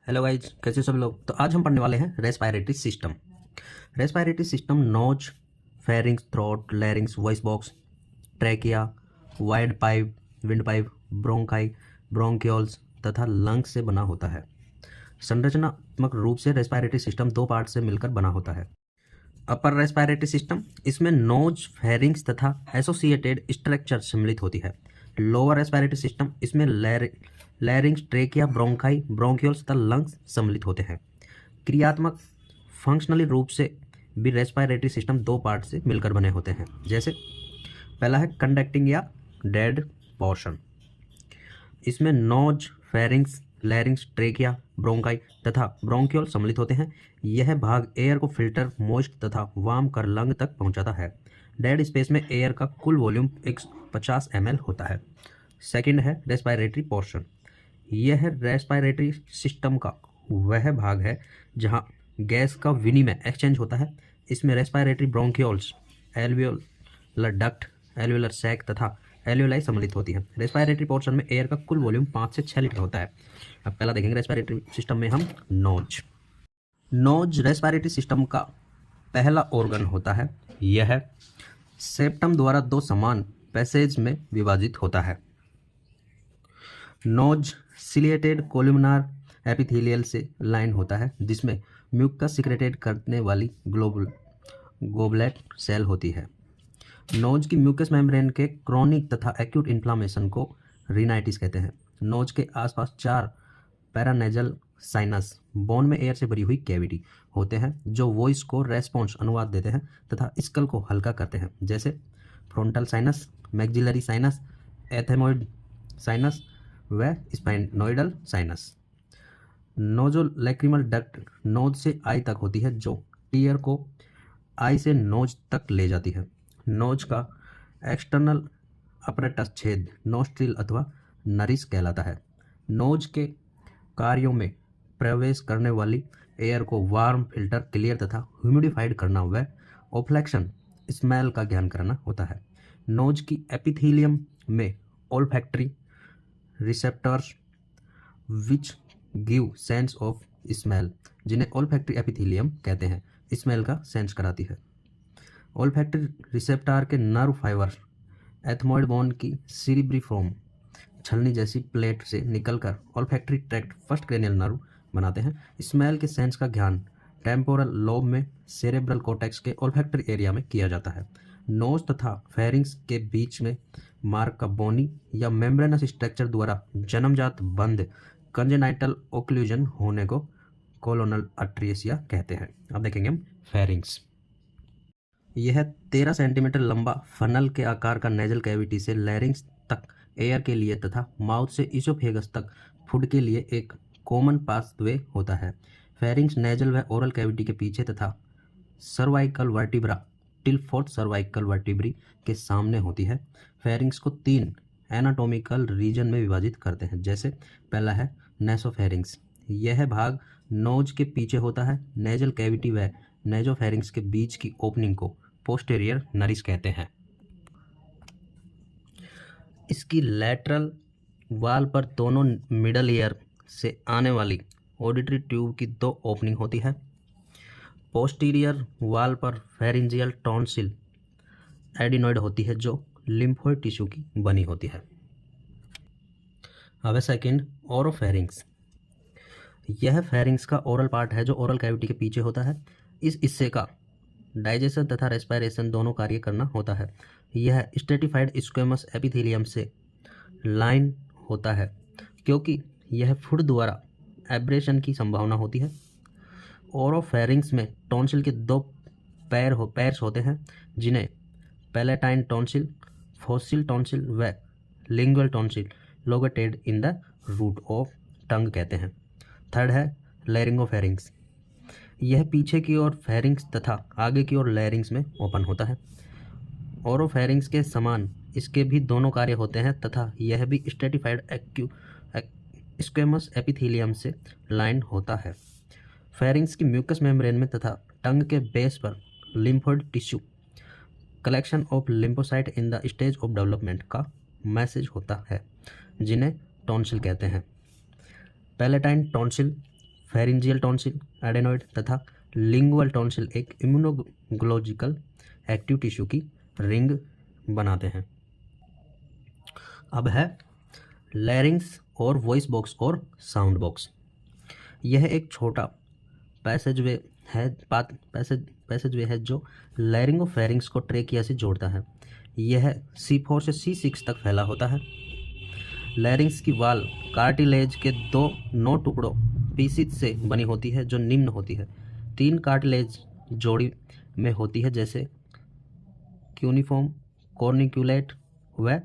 Hello guys, कैसे सब लोग। तो आज हम पढ़ने वाले हैं respiratory system. Respiratory system nose, pharynx, throat, larynx, voice box, trachea, wide pipe, windpipe, bronchi, bronchioles तथा लंग्स से बना होता है। संरचनात्मक रूप से रेस्पायरेटरी सिस्टम दो पार्ट से मिलकर बना होता है। अपर रेस्पायरेटरी सिस्टम, इसमें नोज, फेरिंग्स तथा एसोसिएटेड स्ट्रक्चर सम्मिलित होती है। लोअर रेस्पायरेटरी सिस्टम, इसमें लैरिंग्स, ट्रेकिया, ब्रोंकाई, ब्रोंक्यूल्स तथा लंग्स सम्मिलित होते हैं। क्रियात्मक फंक्शनली रूप से भी रेस्पायरेटरी सिस्टम दो पार्ट से मिलकर बने होते हैं। जैसे पहला है कंडक्टिंग या डेड पोर्शन, इसमें nose, pharynx, larynx, trachea, bronchi तथा ब्रोंक्यूल सम्मिलित होते हैं। यह भाग एयर को फिल्टर, मॉइस्ट तथा वार्म कर लंग तक पहुंचाता है। डेड स्पेस में एयर का कुल वॉल्यूम 150 ml होता है। सेकंड है रेस्पायरेटरी पोर्शन। यह रेस्पायरेटरी सिस्टम का वह भाग है जहां गैस का विनिमय एक्सचेंज होता है। इसमें respiratory bronchioles, alveolar duct, alveolar sac तथा एल्वियोलाई सम्मिलित होती है। रेस्पायरेटरी पोर्शन में एयर का कुल वॉल्यूम 5 से 6 लीटर होता है। अब पहला देखेंगे रेस्पायरेटरी सिस्टम में हम नोज रेस्पायरेटरी सिस्टम का पहला ऑर्गन होता है। यह सेप्टम द्वारा दो समान पैसेज में विभाजित होता है। नोज सिलिएटेड कोलुमनार एपिथेलियल से लाइन होता है, जिसमें म्यूकस सिक्रेटेड करने वाली गोबलेट सेल होती है। नोज की म्यूकस मेम्ब्रेन के क्रोनिक तथा एक्यूट इन्फ्लामेशन को रिनाइटिस कहते हैं। नोज के आसपास 4 पैरानेजल साइनस, बोन में एयर से भरी हुई कैविटी होते हैं, जो वॉइस को रेस्पॉन्स अनुवाद देते हैं तथा स्कल को हल्का करते हैं। जैसे frontal sinus, maxillary sinus, ethmoid sinus व sphenoidal sinus. Nasolacrimal duct nose से आई तक होती है, जो टीयर को आई से नोज तक ले जाती है। नोज का एक्सटर्नल अपरेटस छेद नोस्ट्रिल अथवा नरिस कहलाता है। नोज के कार्यों में प्रवेश करने वाली एयर को वार्म, फिल्टर, क्लियर तथा ह्यूमिडिफाइड करना व ओफ्लेक्शन, स्मेल का ज्ञान करना होता है। नोज की एपिथेलियम में olfactory receptors which give sense of smell, जिन्हें ओल्फैक्टरी एपिथेलियम कहते हैं, स्मेल का सेंस कराती है। ओल्फैक्टरी रिसेप्टर के नर्व फाइबर एथमोइड बोन की सीरिब्रिफॉर्म छलनी जैसी प्लेट से निकलकर olfactory tract first cranial nerve बनाते हैं। स्मेल के सेंस का ज्ञान टेम्पोरल लोब में सेरेब्रल कोर्टेक्स के ओल्फैक्टरी एरिया में किया जाता है। नोज तथा फेरिंग्स के बीच में मार्ग का बोनी या मेम्ब्रेनस स्ट्रक्चर द्वारा जन्मजात बंद कंजेनाइटल ओक्लूजन होने को कोलोनल अट्रियसिया कहते हैं। अब देखेंगे हम फेरिंग्स। यह 13 सेंटीमीटर लंबा फनल के आकार का नेजल कैविटी से लैरिंग्स तक एयर के लिए तथा माउथ से इसोफेगस तक फूड के लिए एक कॉमन पाथवे होता है। फेरिंग्स नेजल व ओरल कैविटी के पीछे तथा cervical vertebra till fourth cervical vertebrae के सामने होती है। फेरिंग्स को 3 एनाटॉमिकल रीजन में विभाजित करते हैं। जैसे पहला है नेसोफेरिंग्स। यह भाग नोज के पीछे होता है। नेजल कैविटी व नेजोफेरिंग्स के बीच की ओपनिंग को पोस्टेरियर नरिस कहते हैं। इसकी लैटरल वाल पर दोनों मिडल ईयर से आने वाली ऑडिटरी ट्यूब की 2 ओपनिंग होती है। पोस्टीरियर वाल पर फेरिंजियल टॉन्सिल एडिनोइड होती है, जो लिम्फोइड टिश्यू की बनी होती है। अब सेकंड ओरोफेरिंग्स। यह फेरिंग्स का ओरल पार्ट है, जो ओरल कैविटी के पीछे होता है। इस हिस्से का डाइजेशन तथा रेस्पिरेशन दोनों कार्य करना होता है। यह स्ट्रेटिफाइड स्क्वेमस एपिथेलियम से लाइन होता है, क्योंकि यह फूड द्वारा एब्रेशन की संभावना होती है। ओरोफेरिंग्स में टॉन्सिल के 2 पैर्स होते हैं, जिन्हें पैलेटाइन टॉन्सिल, फॉसिल टॉन्सिल व lingual tonsil located in the root of tongue कहते हैं। थर्ड है लैरिंगोफेरिंग्स। यह पीछे की ओर फेरिंग्स तथा आगे की ओर लैरिंग्स में ओपन होता है। ओरोफेरिंग्स के समान इसके भी दोनों कार्य होते हैं तथा यह भी स्ट्रेटिफाइड स्क्वेमस एपिथेलियम से लाइन होता है। फेरिंग्स की म्यूकस मेम्ब्रेन में तथा टंग के बेस पर lymphoid tissue collection of lymphocyte in the stage of development का मैसेज होता है, जिन्हें टॉन्सिल कहते हैं। Palatine tonsil pharyngeal tonsil, adenoid तथा लिंगुअल टॉन्सिल एक इम्यूनोग्लोजिकल एक्टिव टिश्यू की रिंग बनाते हैं। अब है लैरिंग्स और वॉइस बॉक्स और साउंड बॉक्स। यह एक छोटा पैसेजवे है जो लैरिंगोफेरिंग्स को ट्रेकिया से जोड़ता है। यह C4 से C6 तक फैला होता है। लैरिंग्स की वाल कार्टिलेज के 9 टुकड़ों पीसीज से बनी होती है जो निम्न होती है। 3 कार्टिलेज जोड़ी में होती है जैसे क्यूनिफॉर्म, कॉर्निक्यूलेट व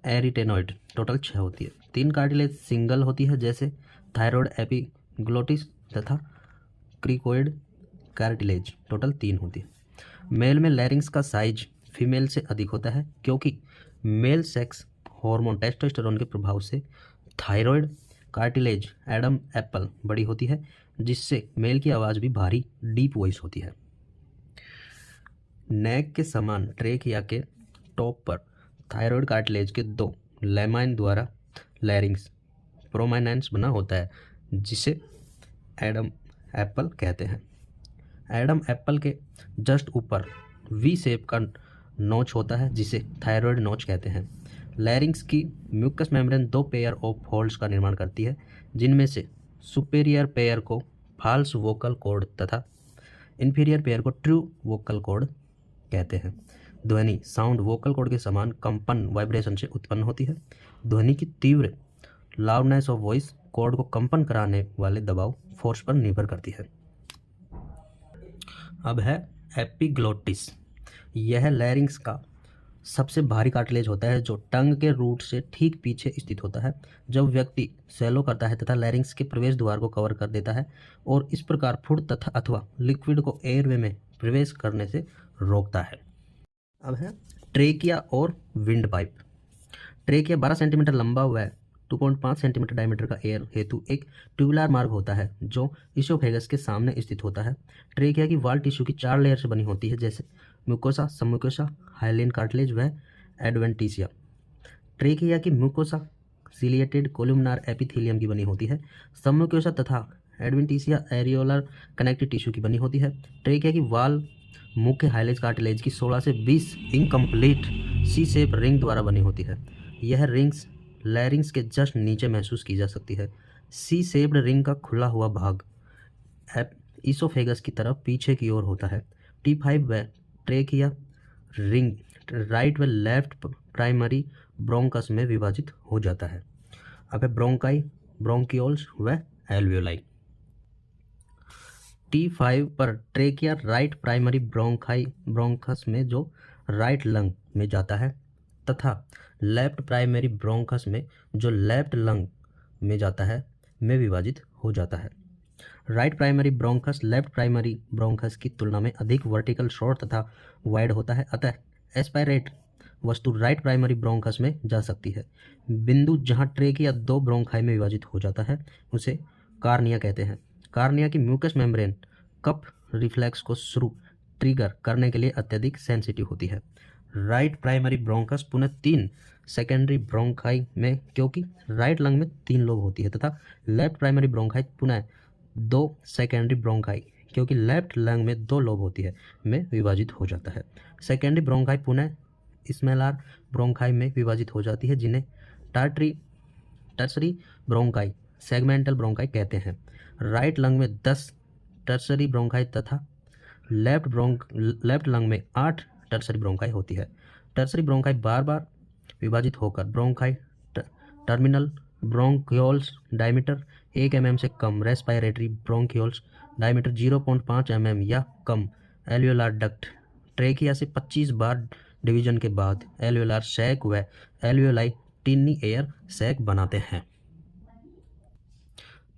एरिटेनॉइड, टोटल 6 होती है। 3 कार्टिलेज सिंगल होती है जैसे थायरॉयड एपिग्लोटिस तथा क्रिकोइड कार्टिलेज, टोटल 3 होती है। मेल में लैरिंग्स का साइज फीमेल से अधिक होता है क्योंकि मेल सेक्स हार्मोन टेस्टोस्टेरोन के प्रभाव से थायरॉयड कार्टिलेज एडम एप्पल बड़ी होती है, जिससे मेल की आवाज़ भी भारी डीप वॉइस होती है। नेक के समान ट्रेकिया के टॉप पर थायरॉयड कार्टिलेज के 2 लैमाइन द्वारा लैरिंग्स प्रोमाइनेंस बना होता है, जिसे एडम एप्पल कहते हैं। एडम एप्पल के जस्ट ऊपर वी शेप का नोच होता है जिसे थायरॉयड नोच कहते हैं। लैरिंग्स की mucous membrane 2 pair of folds का निर्माण करती है, जिनमें से सुपेरियर पेयर को फाल्स वोकल कॉर्ड तथा इन्फीरियर पेयर को ट्रू वोकल कॉर्ड कहते हैं। ध्वनि साउंड वोकल कॉर्ड के समान कंपन वाइब्रेशन से उत्पन्न होती है। ध्वनि की तीव्र लाउडनेस ऑफ वॉइस कॉर्ड को कंपन कराने वाले दबाव फोर्स पर निर्भर करती है। अब है एपिग्लोटिस। यह लैरिंग्स का सबसे भारी कार्टिलेज होता है जो टंग के रूट से ठीक पीछे स्थित होता है। जब व्यक्ति सैलो करता है तथा लैरिंग्स के प्रवेश द्वार को कवर कर देता है और इस प्रकार फूड तथा अथवा लिक्विड को एयरवे में प्रवेश करने से रोकता है। अब है ट्रेकिया और विंड पाइप। ट्रेकिया 12 सेंटीमीटर लंबा व 2.5 सेंटीमीटर डायमीटर का एयर हेतु एक ट्यूबुलर मार्ग होता है जो इसोफेगस के सामने स्थित होता है। ट्रेकिया की वाल टिश्यू की 4 लेयर से बनी होती है जैसे म्यूकोसा, सबम्यूकोसा, हाइलिन कार्टिलेज व एडवेंटिसिया। ट्रेकिया की म्यूकोसा सिलिएटेड कोलुमनार एपिथेलियम की बनी होती है। सबम्यूकोसा तथा एडवेंटिसिया एरियोलर कनेक्टिव टिश्यू की बनी होती है। ट्रेकिया की वाल मुख्य हाइलेज कार्टिलेज की 16 से 20 इनकम्प्लीट सी शेप रिंग द्वारा बनी होती है। यह रिंग्स लैरिंग्स के जस्ट नीचे महसूस की जा सकती है। सी शेप्ड रिंग का खुला हुआ भाग इसोफेगस की तरफ पीछे की ओर होता है। T5 व ट्रेकिया रिंग राइट व लेफ्ट प्राइमरी ब्रोंकस में विभाजित हो जाता है। अब है ब्रोंकाई, ब्रोंकियोल्स व एल्वियोलाई। T5 पर ट्रेकिया राइट प्राइमरी ब्रोंकस में जो राइट लंग में जाता है तथा लेफ्ट प्राइमरी ब्रोंकस में जो लेफ्ट लंग में जाता है में विभाजित हो जाता है। Right primary bronchus left primary bronchus की तुलना में अधिक वर्टिकल शॉर्ट तथा वाइड होता है, अतः एस्पायरेट वस्तु राइट प्राइमरी ब्रोंकस में जा सकती है। बिंदु जहां ट्रेकिया 2 ब्रोंकाई में विभाजित हो जाता है उसे कार्निया कहते हैं। कार्निया की म्यूकस मेम्ब्रेन कप रिफ्लेक्स को ट्रिगर करने के लिए अत्यधिक सेंसिटिव होती है। राइट प्राइमरी ब्रोंकस पुनः 3 सेकेंडरी ब्रोंकाई में, क्योंकि राइट लंग में 3 लोब होती है, तथा लेफ्ट प्राइमरी ब्रोंकाई पुनः 2 सेकेंडरी ब्रोंकाई, क्योंकि लेफ्ट लंग में 2 लोब होती है, में विभाजित हो जाता है। सेकेंडरी ब्रोंकाई पुनः स्मेलर ब्रोंकाई में विभाजित हो जाती है, जिन्हें टर्सरी ब्रोंकाई, सेगमेंटल ब्रोंकाई कहते हैं। राइट लंग में 10 टर्सरी ब्रोंकाई तथा लेफ्ट लंग में 8 टर्सरी ब्रोंकाई होती है। टर्सरी ब्रोंकाई बार बार विभाजित होकर bronchi terminal bronchioles diameter 1 mm से कम, रेस्पायरेटरी ब्रोंकियोल्स डायमीटर 0.5 mm या कम, एल्वियोलार डक्ट ट्रेकिया से 25 बार डिवीजन के बाद एल्वियोलार सैक व एल्वियोलाई टिनी एयर सैक बनाते हैं।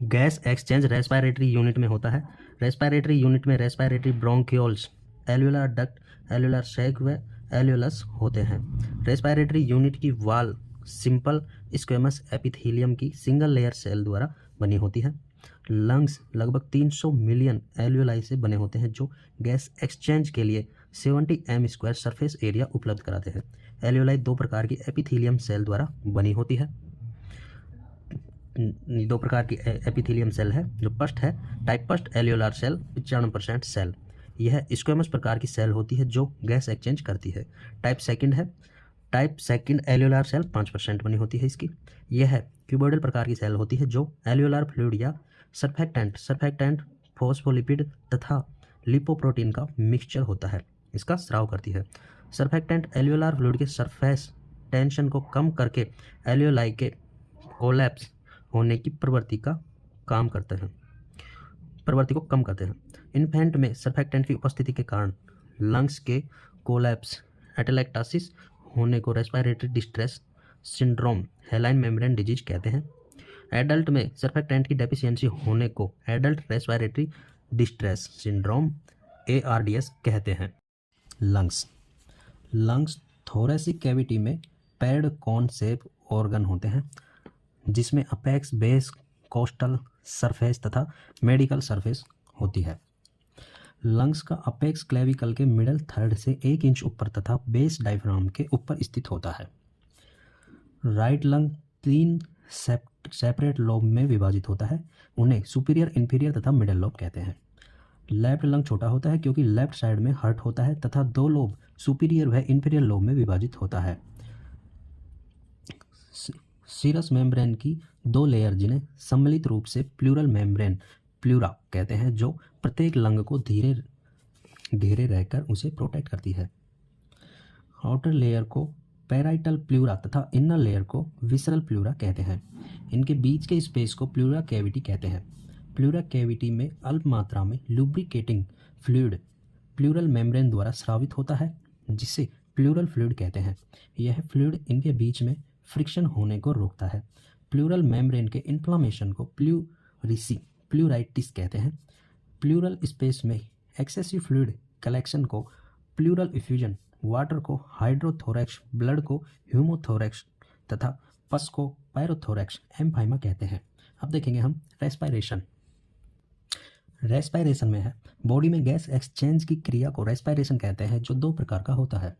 गैस एक्सचेंज रेस्पायरेटरी यूनिट में होता है। रेस्पायरेटरी यूनिट में रेस्पायरेटरी ब्रोंकियोल्स, एल्वियोलार डक्ट, एल्वियोलार सैक व एल्वियोलस होते हैं। रेस्पायरेटरी यूनिट की वाल सिंपल स्क्वेमस एपिथेलियम की सिंगल लेयर सेल द्वारा बनी होती है। लंग्स लगभग 300 मिलियन एल्वियोलाई से बने होते हैं जो गैस एक्सचेंज के लिए 70 m² सरफेस एरिया उपलब्ध कराते हैं। एल्वियोलाई 2 प्रकार की एपिथेलियम सेल द्वारा बनी होती है। दो प्रकार की एपिथेलियम सेल है। जो फर्स्ट है टाइप फर्स्ट एल्वियोलार सेल 95% सेल, यह स्क्वेमस प्रकार की सेल होती है जो गैस एक्सचेंज करती है। टाइप सेकंड एल्वियोलार सेल 5% बनी होती है इसकी। यह है क्यूबोइडल प्रकार की सेल होती है जो एल्वियोलार फ्लूइड या सरफेक्टेंट फॉस्फोलिपिड तथा लिपोप्रोटीन का मिक्सचर होता है, इसका स्राव करती है। सरफेक्टेंट एल्वियोलार फ्लूइड के सरफेस टेंशन को कम करके एल्वियोलाई के कोलैप्स होने की प्रवृत्ति को कम करते हैं। इन्फेंट में सरफेक्टेंट की उपस्थिति के कारण लंग्स के कोलैप्स एटेलेक्टासिस होने को respiratory distress syndrome हेलाइन membrane disease कहते हैं। एडल्ट में सरफेक्टेंट की डेफिशिएंसी होने को adult respiratory distress syndrome ARDS कहते हैं। लंग्स थोरेसिक कैविटी में पैड कॉन शेप ऑर्गन होते हैं जिसमें अपेक्स, बेस, कोस्टल सरफेस तथा मेडिकल सरफेस होती है। लंग्स का अपेक्स क्लेविकल के मिडल थर्ड से 1 इंच ऊपर तथा बेस डायफ्राम के ऊपर स्थित होता है। राइट लंग 3 सेपरेट लोब में विभाजित होता है, उन्हें सुपीरियर, इंफीरियर तथा मिडल लोब कहते हैं। लेफ्ट लंग छोटा होता है क्योंकि लेफ्ट साइड में हर्ट होता है तथा 2 लोब सुपीरियर व इंफीरियर लोब में विभाजित होता है। सीरस मेम्ब्रेन की 2 लेयर जिन्हें सम्मिलित रूप से प्लूरल मेम्ब्रेन प्लूरा कहते हैं जो प्रत्येक लंग को घेरे रहकर उसे प्रोटेक्ट करती है। आउटर लेयर को पैराइटल प्लूरा तथा इनर लेयर को विसरल प्लूरा कहते हैं। इनके बीच के स्पेस को प्लूरा कैविटी कहते हैं। प्लूरा कैविटी में अल्प मात्रा में लुब्रिकेटिंग फ्लूइड प्लूरल मेम्ब्रेन द्वारा स्रावित होता है जिसे प्लूरल फ्लूइड कहते हैं। यह फ्लूइड इनके बीच में फ्रिक्शन होने को रोकता है। प्लूरल मेम्ब्रेन के इन्फ्लामेशन को प्लूराइटिस कहते हैं। प्लूरल स्पेस में एक्सेसिव फ्लूइड कलेक्शन को प्लूरल इफ्यूजन, वाटर को हाइड्रोथोरैक्स, ब्लड को ह्यूमोथोरैक्स तथा पस को पायरोथोरैक्स एम्फाइमा कहते हैं। अब देखेंगे हम रेस्पिरेशन में है बॉडी में गैस एक्सचेंज की क्रिया को रेस्पिरेशन कहते हैं जो 2 प्रकार का होता है,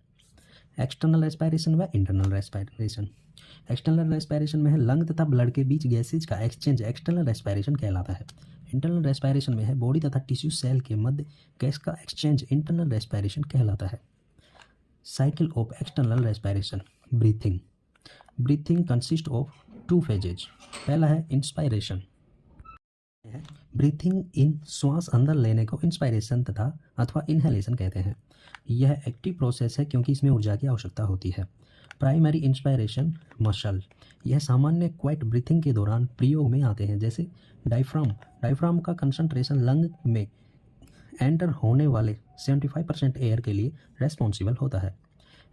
एक्सटर्नल रेस्पिरेशन व इंटरनल रेस्पिरेशन। एक्सटर्नल रेस्पिरेशन में है लंग तथा ब्लड के बीच गैसेज का एक्सचेंज एक्सटर्नल रेस्पिरेशन कहलाता है। इंटरनल रेस्पिरेशन में है बॉडी तथा टिश्यू सेल के मध्य गैस का एक्सचेंज इंटरनल रेस्पिरेशन कहलाता है। Cycle of external respiration. Breathing consist of 2 phases. पहला है इंस्पायरेशन, ब्रीथिंग इन, श्वास अंदर लेने को इंस्पायरेशन तथा अथवा इनहेलेशन कहते हैं। यह एक्टिव प्रोसेस है क्योंकि इसमें ऊर्जा की आवश्यकता होती है। प्राइमरी इंस्पायरेशन मसल, यह सामान्य क्वाइट ब्रीथिंग के दौरान प्रयोग में आते हैं, जैसे डायफ्राम का कंसंट्रेशन लंग में एंटर होने वाले 75% एयर के लिए रेस्पॉन्सिबल होता है।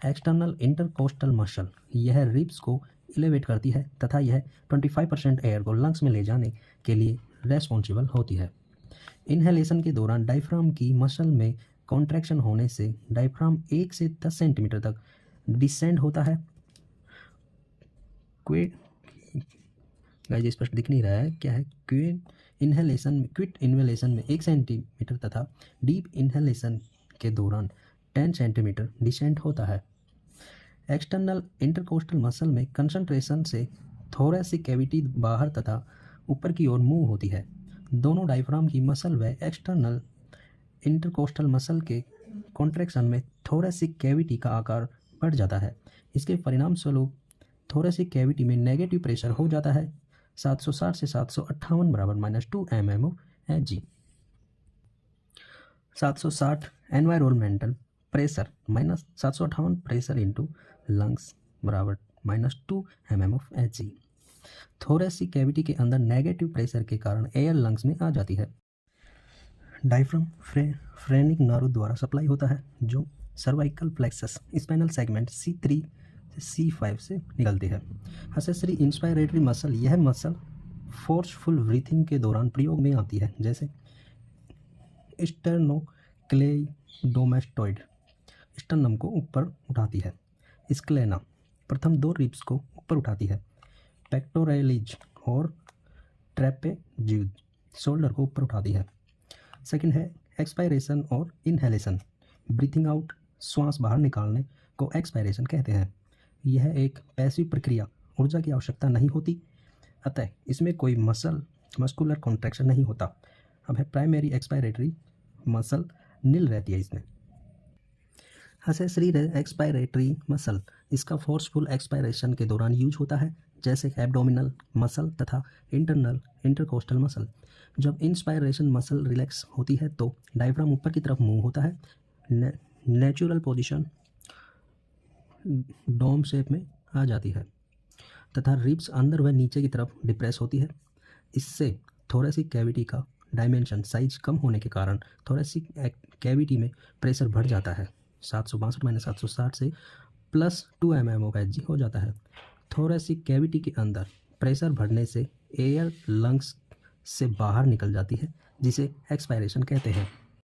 एक्सटर्नल इंटरकोस्टल मसल, यह रिब्स को एलिवेट करती है तथा यह 25% एयर को लंग्स में ले जाने के लिए रेस्पॉन्सिबल होती है। इनहेलेशन के दौरान डायफ्राम की मसल में कॉन्ट्रैक्शन होने से डायफ्राम 1 से 10 सेंटीमीटर तक डिसेंड होता है। गाइस स्पष्ट दिख नहीं रहा है क्या है। क्विट इनहेलेशन में 1 सेंटीमीटर तथा डीप इनहेलेशन के दौरान 10 सेंटीमीटर डिसेंट होता है। एक्सटर्नल इंटरकोस्टल मसल में कंसंट्रेशन से थोरेसिक कैविटी बाहर तथा ऊपर की ओर मूव होती है। दोनों डायफ्राम की मसल व एक्सटर्नल इंटरकोस्टल मसल के कॉन्ट्रैक्शन में थोरेसिक कैविटी का आकार बढ़ जाता है। इसके परिणाम स्वरूप थोरेसिक कैविटी में नेगेटिव प्रेशर हो जाता है 760 से 758 बराबर -2 mm of Hg। 760 environmental pressure minus 758 pressure into lungs बराबर -2 mm of Hg। Thoracic cavity के अंदर नेगेटिव प्रेशर के कारण एयर लंग्स में आ जाती है। डायफ्राम फ्रेनिक नर्व द्वारा सप्लाई होता है जो cervical plexus spinal segment C3 से C5 से निकलती है। एक्सेसरी इंस्पायरेटरी मसल, यह मसल फोर्सफुल ब्रीथिंग के दौरान प्रयोग में आती है, जैसे स्टेर्नोक्लेइडोमास्टोइड स्टर्नम को ऊपर उठाती है। स्क्लेना प्रथम 2 रिब्स को ऊपर उठाती है। पेक्टोरलिज और ट्रेपेजियस शोल्डर को ऊपर उठाती है। सेकंड है एक्सपायरेशन और इनहेलेशन। ब्रीथिंग आउट, श्वास बाहर निकालने को एक्सपायरेशन कहते हैं। यह एक पैसिव प्रक्रिया, ऊर्जा की आवश्यकता नहीं होती। अतः इसमें कोई मस्कुलर कॉन्ट्रैक्शन नहीं होता। अब है प्राइमरी एक्सपायरेटरी मसल नील रहती है इसमें। असेसरी एक्सपायरेटरी मसल इसका फोर्सफुल एक्सपायरेशन के दौरान यूज होता है, जैसे एब्डोमिनल मसल तथा इंटरनल इंटरकोस्टल मसल। जब इंस्पायरेशन मसल रिलैक्स होती है तो डायफ्राम ऊपर की तरफ मूव होता है, नेचुरल पोजीशन डोम शेप में आ जाती है तथा रिब्स अंदर व नीचे की तरफ डिप्रेस होती है। इससे थोरेसिक कैविटी का डायमेंशन साइज कम होने के कारण थोरेसिक कैविटी में प्रेशर बढ़ जाता है। 762 - 760 से +2 mm ऑफ Hg हो जाता है। थोरेसिक कैविटी के अंदर प्रेशर बढ़ने से एयर लंग्स से बाहर निकल जाती है, जिसे एक्सपायरेशन कहते हैं।